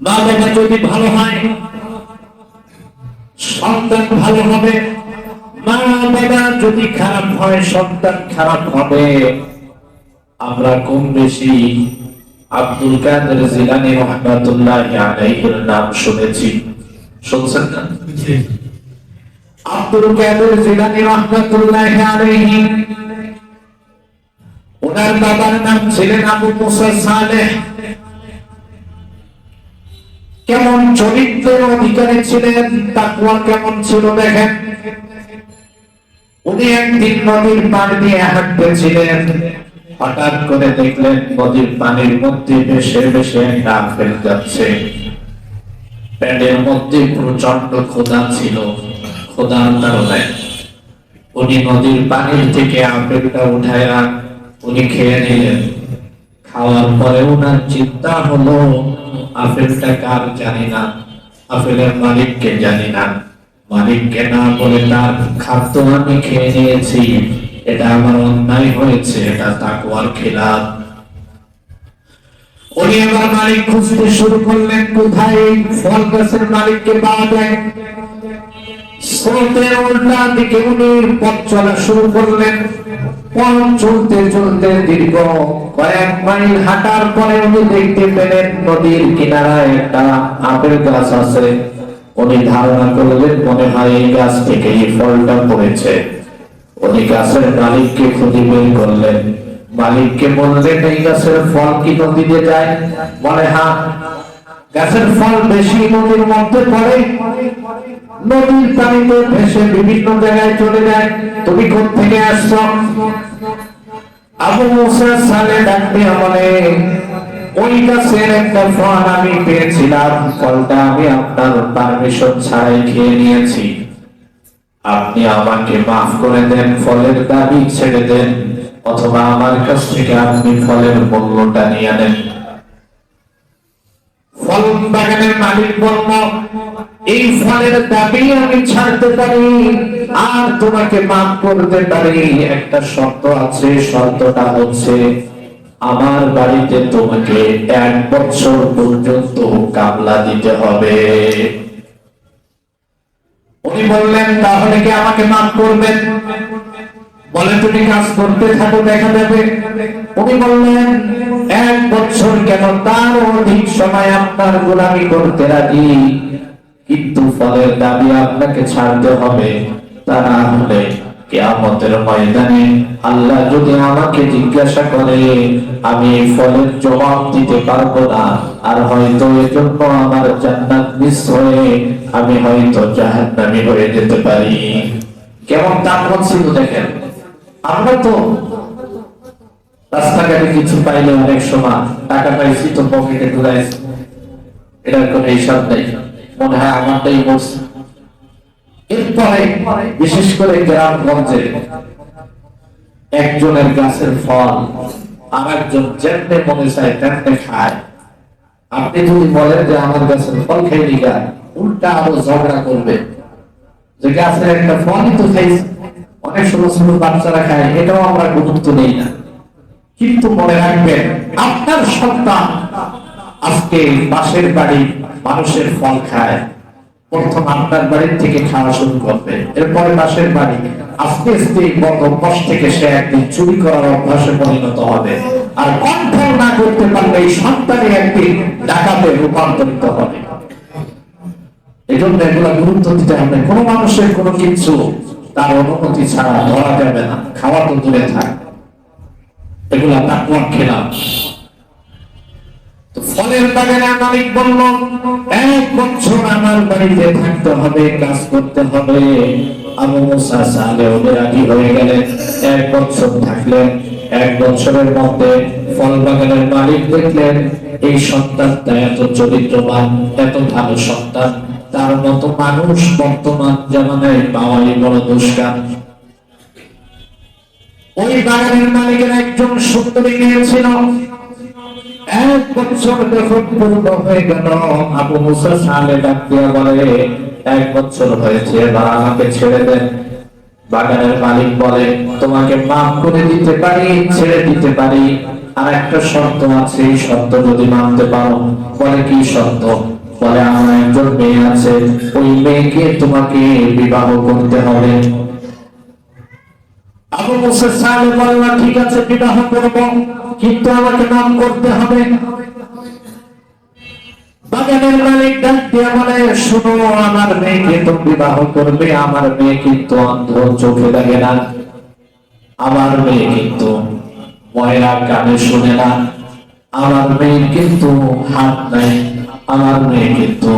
মা বাবা যদি ভালো হয় সন্তান ভালো হবে, মা বাবা যদি খারাপ হয় সন্তান খারাপ হবে। আমরা কম বেশি আব্দুল কাদের জিলানী রাহমাতুল্লাহি আলাইহির নাম শুনেছি, শুনছেন না? আব্দুল কাদের জিলানী রাহমাতুল্লাহি আলাইহি, ওনার বাবার নাম ছিলেন আবু মুসা সালেহ। কেমন চরিত্রের অধিকারী ছিলেন, তাকওয়া কেমন ছিল দেখেন। উনি একদিন নদীর পাড় দিয়ে হাঁটতেছিলেন, হঠাৎ করে দেখলেন নদীর পানির মধ্যে ভেসে ভেসে একটা আপেল যাচ্ছে। প্যাডের মধ্যে প্রচন্ড ক্ষুধা ছিল, ক্ষুধার কারণে উনি নদীর পানির থেকে আপেলটা উঠায়া উনি খেয়ে নিলেন। খাওয়ার পরে ওনার চিন্তা হলো আপেলটা কার জানি না, আপেলের মালিককে জানি না, মালিককে না বলে তার খাদ্য আমি খেয়ে নিয়েছি, এটা আমার অন্যায় হয়েছে, এটা তাকওয়ার খেলাফ। উনি আবার মালিক খুঁজতে শুরু করলেন, কোথায় ফল গাছের মালিককে পাওয়া যায়। স্রোতের উল্টা দিকে উনি পথ চলা শুরু করলেন। পথ চলতে চলতে দীর্ঘ কয়েক মাইল হাঁটার পরে উনি দেখতে পেলেন নদীর কিনারায় একটা আপেল গাছ আছে। উনি ধারণা করলেন মনে হয় এই গাছ থেকে এই ফলটা পড়েছে। উনি গাছের মালিককে খুঁজে বের করলেন, মালিককে বললেন এই গাছের ফল কি নদীতে যায়? বলে হ্যাঁ, গাছের ফল বেশি নদীর মধ্যে পড়ে, নদীর পানিতে ভেসে বিভিন্ন জায়গায় চলে যায়। তুমি কোথা থেকে আসছো? আবু মুসা সালে ডাকতে বলে ওই গাছের একটা ফল আমি পেয়েছিলাম, ফলটা আমি আপনার পারমিশন ছাড়াই খেয়ে নিয়েছি, আপনি আমাকে মাফ করে দেন, ফলের দাবি ছেড়ে দেন, অথবা আমার কাছ থেকে আপনি ফলের মূল্যটা নিয়ে নেন। ফল বাগানের মালিক বলল এই ফলের দাবি আমি ছাড়তে পারি আর তোমাকে মাফ করতে পারি, একটা শর্ত আছে, শর্তটা হচ্ছে আমার বাড়িতে তোমাকে 1 বছর পর্যন্ত কামলা দিতে হবে। উনি বললেন তাহলে কি আমাকে মাফ করবেন? বলে তুমি কাজ করতে থাকো, দেখা যাবে। উনি বললেন 1 বছর কেন, তার অধিক সময় আপনার গোলামি করতে রাজি, কিন্তু ফলের দাবি আপনাকে ছাড়তে হবে, তা না হলে কিয়ামতের ময়দানে আল্লাহ যদি আমাকে জিজ্ঞাসা করে আমি এই ফলের জবাব দিতে পারবো না, আর হয়তো এজন্য আমার জান্নাত মিস হয়ে আমি হয়তো জাহান্নামী হয়ে যেতে পারি। কেমন তাকওয়া ছিল দেখেন। আমরা তো রাস্তাঘাটে কিছু পাইলে অনেক সময় টাকা পাইছি তো পকেটে ঢুকাইছি, এটার কোনো হিসাব নেই, মনে হয় আমারটাই বলছে। এরপরে বিশেষ করে গ্রামগঞ্জে একজনের গাছের ফল আর একজন যেমনি মনে চায় তেমনি খায়। আপনি যদি বলেন যে আমার গাছের ফল খেয়ে নিগা, উল্টা আরো ঝগড়া করবে যে গাছের একটা ফলই তো খাইছে। অনেক ছোট ছোট বাচ্চারা খায়, এটাও আমরা গুরুত্ব নেই না। কিন্তু মনে রাখবেন আপনার সন্তান আজকে পাশের বাড়ি মানুষের ফল খায়, প্রথম আপনার বাড়ির থেকে খাওয়া শুরু করবে, এরপরে পাশের বাড়ি, আস্তে আস্তে কত অভ্যাস থেকে সে একদিন চুরি করার অভ্যাসে পরিণত হবে, আর কন্ট্রোল না করতে পারলে এই সন্তানই একদিন ডাকাতে রূপান্তরিত হবে। এই জন্য এগুলা গুরুত্ব দিতে হবে। কোনো মানুষের কোনো কিছু তার অনুমতি ছাড়া ধরা যাবে না, খাওয়া তো দূরে থাক, এগুলা তাকওয়ার খেলাফ। ফলের বাগানের মালিক বলল 1 বছর আমার বাড়িতে থাকতে হবে, কাজ করতে হবে। আবু মুসা সালেহ রাজি হয়ে গেলেন, 1 বছর থাকলেন। 1 বছরের মধ্যে ফল বাগানের মালিক দেখলেন এই সন্তানটা এত চরিত্রবান, এত ভালো সন্তান, তার মতো মানুষ বর্তমান জামানায় পাওয়াই বড় দুষ্কার। ওই বাগানের মালিকের একজন সুন্দরী মেয়ে ছিল। 1 বছর যখন পূর্ণ হয়ে গেল, আবু মুসা সালেহ ডাক দিয়া বলে 1 বছর হয়েছে, এবার আমাকে ছেড়ে দেন। বাগানের মালিক বলে তোমাকে মাফ করে দিতে পারি, ছেড়ে দিতে পারি, আর একটা শর্ত আছে, এই শর্ত যদি মানতে পারো। বলে কি শর্ত? বলে আমার একজন মেয়ে আছে, ওই মেয়েকে তোমাকে বিবাহ করতে হবে। আবু মুসা সাহেব বললেন ঠিক আছে বিবাহ করব, কিন্তু আমাকে নাম করতে হবে। বাগানের মালিক ডাক দিয়ে বলে শুনো, আমার মেয়েকে তো বিবাহ করবে, আমার মেয়ে কিন্তু অন্ধ, চোখে লাগে না, আমার মেয়ে কিন্তু ময়রা, কানে শুনে না, আমার মেয়ে কিন্তু হাত নাই, আমার মেয়ে কিন্তু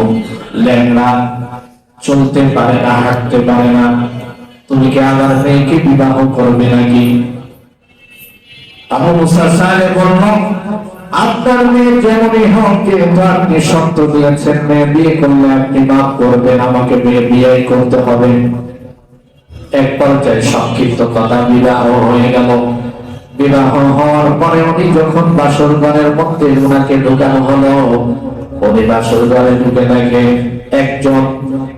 ল্যাংড়া, চলতে পারে না, হাঁটতে পারে না, তুমি কি আমার মেয়েকে বিবাহ করবে নাকি? আবু মুসা সাহেব বলল আপনার মেয়ে যেমনই হোক, কিন্তু আপনি শর্ত দিয়েছেন মেয়ে বিয়ে করলে আপনি মাফ করবেন, আমাকে মেয়ে বিয়ে করতে হবে। এক পর্যায়ে সংক্ষিপ্ত কথা, বিবাহ হয়ে গেল। বিবাহ হওয়ার পরে উনি যখন বাসর ঘরের মধ্যে ওনাকে ঢুকানো হলো, উনি বাসর ঘরে ঢুকে দেখে একজন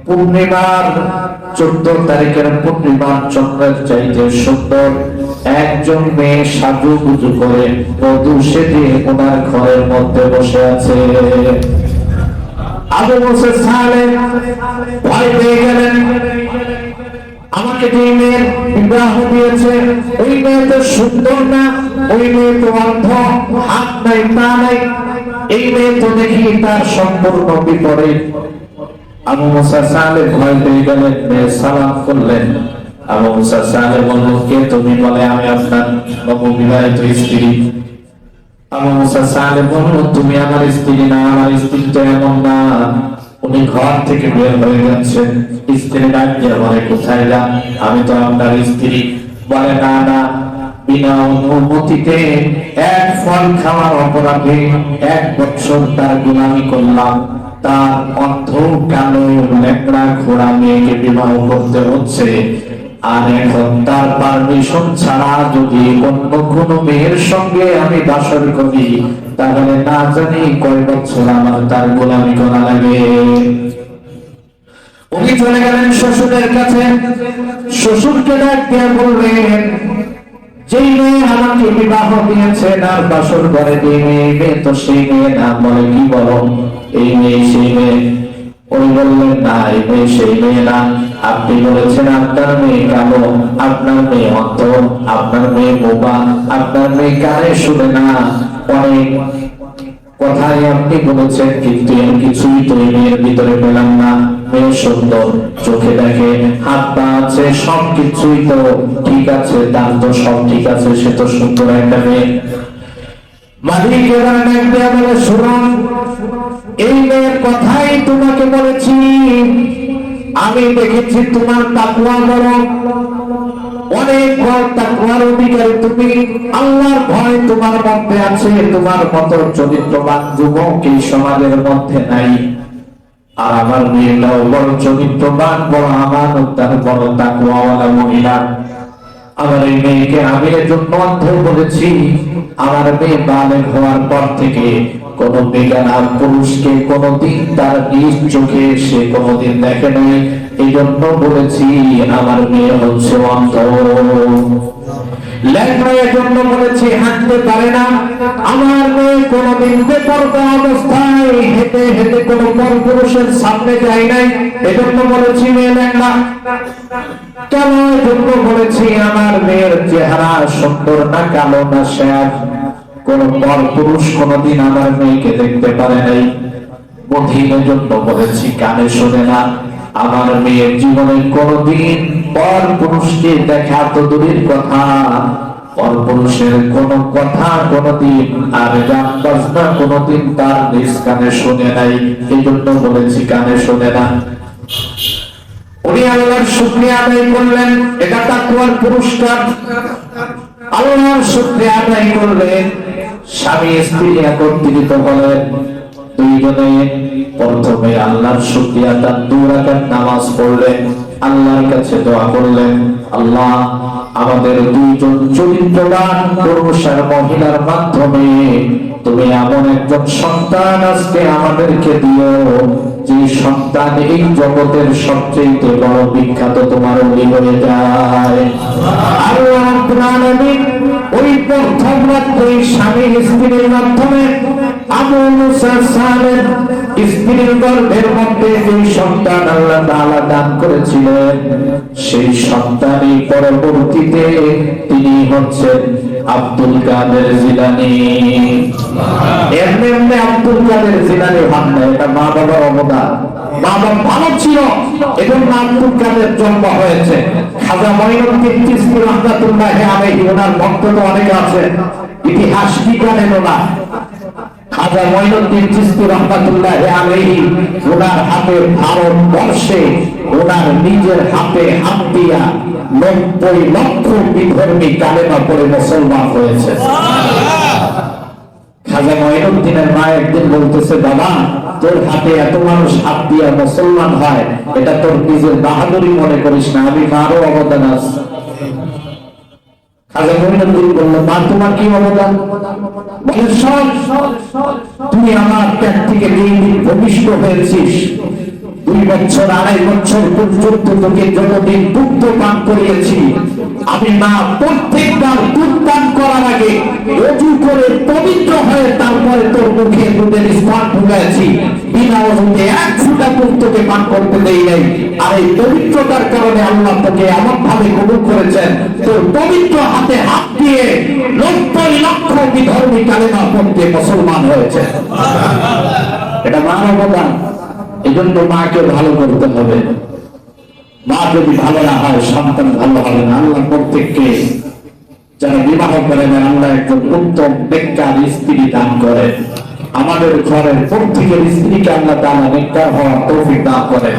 পূর্ণিমার 14 তারিখের পূর্ণিমার চন্দ্রের চাইতে সুন্দর একজন মেয়ে সাজুগুজু করে বধূ সেজে ওনার ঘরের মধ্যে বসে আছে। আবু মুসা সাহেব ভয় পেয়ে গেলেন, আমাকে যে মেয়ের বিবাহ দিয়েছে ওই মেয়ে তো সুন্দর না, ওই মেয়ে তো অন্ধ, হাত নাই পা নাই, এই মেয়ে তো দেখি তার সম্পূর্ণ বিপরীত। আবু মুসা সাহেব ভয় পেয়ে গেলেন, মেয়ে সালাম করলেন। আবু মুসা সাহেব বলল কে তুমি? বলে আমি আপনার নববিবাহিত স্ত্রী। আবু মুসা সাহেব বলল তুমি আমার স্ত্রী না, আমার স্ত্রী তো এমন না। উনি ঘর থেকে বের হয়ে যাচ্ছেন, স্ত্রী ডাক দিয়ে বলে কোথায় যান? আমি তো আপনার স্ত্রী। বলে না না, বিনা অনুমতিতে এক ফল খাওয়ার অপরাধে 1 বছর তার গোলামি করলাম, তার অর্থ কালো ল্যাংড়া ঘোড়া মেয়েকে বিবাহ করতে হচ্ছে। আর এখন তার পারমিশন ছাড়া যদি অন্য কোনো মেয়ের সঙ্গে আমি বাসর করি, তাহলে না জানি কয় বছর আমার তার গোলামি করা লাগে। উনি চলে গেলেন শ্বশুরের কাছে। শ্বশুরকে ডাক দিয়ে বললেন যেই মেয়ে আমাকে বিবাহ দিয়েছে আর বাসর ঘরে যে মেয়ে তো সেই মেয়ে না। বলে কি বলো? এই মেয়ে সেই মেয়ে। উনি বললেন না, এই মেয়ে সেই মেয়ে না। আপনি বলেছেন আপনার মেয়ে কালো, আপনার মেয়ে অন্ধ, আপনার মেয়ে বোবা, আপনার মেয়ে কানে শুনে না, অনেক কথাই আপনি বলেছেন, কিন্তু এর কিছুই তো এই মেয়ের ভিতরে পেলাম না। মেয়ে সুন্দর, চোখে দেখে, হাত পা আছে, সবকিছুই তো ঠিক আছে, তার তো সব ঠিক আছে, সে তো সুন্দর একটা মেয়ে। মালিক এবার বলে শুনুন, এই মেয়ের কথাই তোমাকে বলেছি, আমি দেখেছি তোমার তাকওয়া বড়, অনেক বড় তাকওয়ার অধিকারী তুমি, আল্লাহর ভয় তোমার মধ্যে আছে, তোমার মতো চরিত্রবান যুবক এই সমাজের মধ্যে নাই। আর আমার মেয়েটাও বড় চরিত্রবান, বড় আমানতদার, বড় তাকওয়াওয়ালা মহিলা। আমার এই মেয়েকে আমি এজন্য অন্ধ বলেছি, আমার মেয়ে বালেগ হওয়ার পর থেকে কোন বেগানা পুরুষকে কোনদিন তার নিজ চোখে সে কোনদিন দেখে নাই, এই জন্য বলেছি আমার মেয়ে হচ্ছে অন্ধ। লেখার জন্য বলেছি হাঁটতে পারে না, আমার মেয়ে কোনদিন বেপরদা অবস্থায় হেঁটে হেঁটে কোন পরপুরুষের সামনে যায় নাই, এজন্য বলেছি মেয়ে লেখা। কেন? এজন্য বলেছি আমার মেয়ের চেহারা সুন্দর না, কালো না, শ্যাম, কোন পরপুরুষ কোনদিন আমার মেয়েকে দেখতে পারে নাই। বধিরের জন্য বলেছি কানে শোনে না, আমার মেয়ের জীবনে কোনদিন পর পুরুষকে দেখা তো দূরের কথা, পর পুরুষের কোন কথা কোনদিন আর গান বাজনা কোনদিন তার নিজ কানে শুনে নাই, এই জন্য বলেছি কানে শোনে না। উনি আল্লাহর শুকরিয়া আদায় করলেন, এটা তাকওয়ার পুরস্কার। আল্লাহর শুকরিয়া আদায় করলেন, স্বামী স্ত্রী একত্রিত হলেন, দুইজনে প্রথমে আল্লাহর শুকরিয়া তার 2 রাকাত নামাজ পড়লেন, আল্লাহর কাছে দোয়া করলেন, আল্লাহ আমাদের দুইজন চরিত্রবান পুরুষ আর মহিলার মাধ্যমে তুমি এমন একজন সন্তান আজকে আমাদেরকে দিও, যে সন্তান এই জগতের সবচেয়ে বড় বিখ্যাত তোমার ওলি হয়ে যায়। আল্লাহ রাব্বুল আলামিন ওই প্রথম রাত্রে স্বামী স্ত্রীর মাধ্যমে আবু মুসা সালেহ স্ত্রীর গর্ভের মধ্যে যে সন্তান আল্লাহ তাআলা দান করেছিলেন, সেই সন্তানই পরবর্তীতে তিনি হচ্ছেন আব্দুল কাদের জিলানী। এমনি আব্দুল কাদের জিলানী হন না, এটা মা বাবার অবদান। মা বাবা ভালো ছিল, এজন্য আব্দুল কাদের জন্ম হয়েছে। খাজা মঈনুদ্দিন চিশতি রাহমাতুল্লাহি আলাইহি, ওনার ভক্ত তো অনেকে আছে, ইতিহাস কি জানেন না। খাজা মঈনুদ্দিন চিশতি রাহমাতুল্লাহি আলাইহি, ওনার হাতে ভারতবর্ষে ওনার নিজের হাতে হাত দিয়া 90 লক্ষ বিধর্মী কালেমা পড়ে মুসলমান হয়েছে। খাজা মঈনুদ্দিনের মা একদিন বলতেছে, বাবা তোর হাতে এত মানুষ হাত দিয়া মুসলমান হয়, এটা তোর নিজের বাহাদুরি মনে করিস না, আমি মারও অবদান আছে। খাজা মঈনুদ্দিন বলল, মা তোমার কি অবদান? বলে, তুই আমার ত্যাগ থেকে দিন দিন ভূমিষ্ঠ হয়েছিস। 2 বছর 2.5 বছর পর্যন্ত তোকে যতদিন দুগ্ধ পান করিয়েছি, আমি মা প্রত্যেকবার দুধ পান করার আগে অজু করে পবিত্র হয়ে তারপরে তোর মুখে দুধের স্তর ঢুকাইছি। বিনা অজুতে 1 ফোঁটা দুধ তোকে পান করতে দেই নাই। আর এই পবিত্রতার কারণে আল্লাহ তোকে এমন ভাবে কবুল করেছেন, তোর পবিত্র হাতে হাত দিয়ে 90 লক্ষ বিধর্মী কালেমা পড়তে মুসলমান হয়েছে। এটা মানবতার। এজন্য মাকে ভালো করতে হবে। মা যদি ভালো না হয়, সন্তান ভালো হবে না। আল্লাহ প্রত্যেককে যারা বিবাহ করেন, আল্লাহ একজন উত্তম নেককার স্ত্রী দান করেন। আমাদের ঘরের প্রত্যেকের স্ত্রীকে আল্লাহ তাআলা নেককার হওয়ার তৌফিক দান করেন।